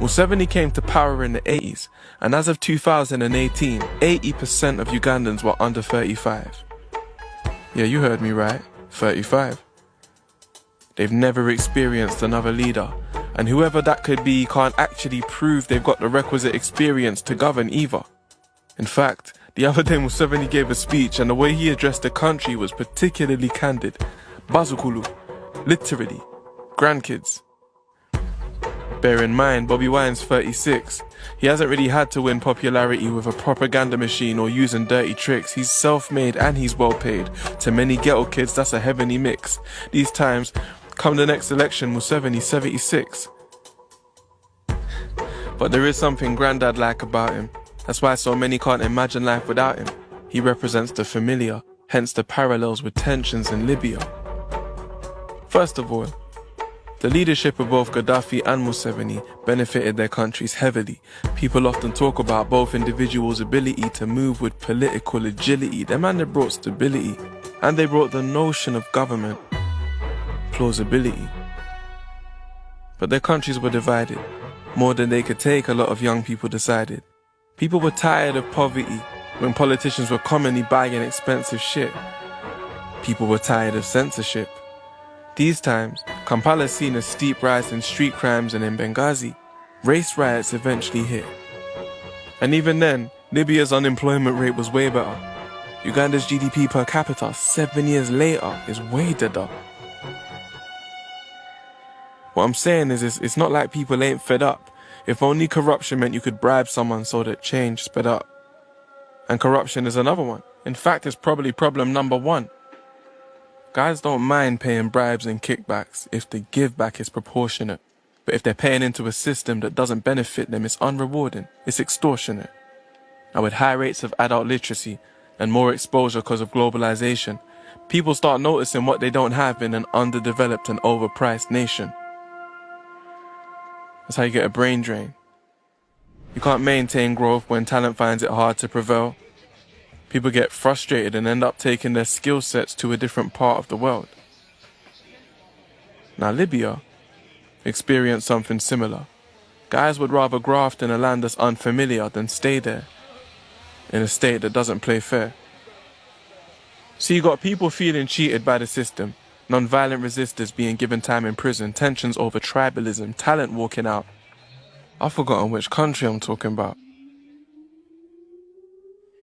Museveni came to power in the 80s, and as of 2018, 80% of Ugandans were under 35. Yeah, you heard me right, 35. They've never experienced another leader, and whoever that could be can't actually prove they've got the requisite experience to govern either. In fact, the other day Museveni gave a speech, and the way he addressed the country was particularly candid. Bazukulu, literally, grandkids. Bear in mind, Bobi Wine's 36. He hasn't really had to win popularity with a propaganda machine or using dirty tricks. He's self-made and he's well paid. To many ghetto kids, that's a heavenly mix. These times, come the next election, Museveni's 76. But there is something granddad-like about him. That's why so many can't imagine life without him. He represents the familiar, hence the parallels with tensions in Libya. First of all, the leadership of both Gaddafi and Museveni benefited their countries heavily. People often talk about both individuals' ability to move with political agility. Them man, they brought stability, and they brought the notion of government plausibility. But their countries were divided. More than they could take, a lot of young people decided. People were tired of poverty when politicians were commonly buying expensive shit. People were tired of censorship. These times, Kampala's seen a steep rise in street crimes, and in Benghazi, race riots eventually hit. And even then, Libya's unemployment rate was way better. Uganda's GDP per capita 7 years later is way deader. What I'm saying is it's not like people ain't fed up. If only corruption meant you could bribe someone so that change sped up. And corruption is another one. In fact, it's probably problem number one. Guys don't mind paying bribes and kickbacks if the give back is proportionate. But if they're paying into a system that doesn't benefit them, it's unrewarding, it's extortionate. And with high rates of adult literacy and more exposure because of globalization, people start noticing what they don't have in an underdeveloped and overpriced nation. That's how you get a brain drain. You can't maintain growth when talent finds it hard to prevail. People get frustrated and end up taking their skill sets to a different part of the world. Now Libya experienced something similar. Guys would rather graft in a land that's unfamiliar than stay there, in a state that doesn't play fair. So you got people feeling cheated by the system, non-violent resistors being given time in prison, tensions over tribalism, talent walking out. I've forgotten which country I'm talking about.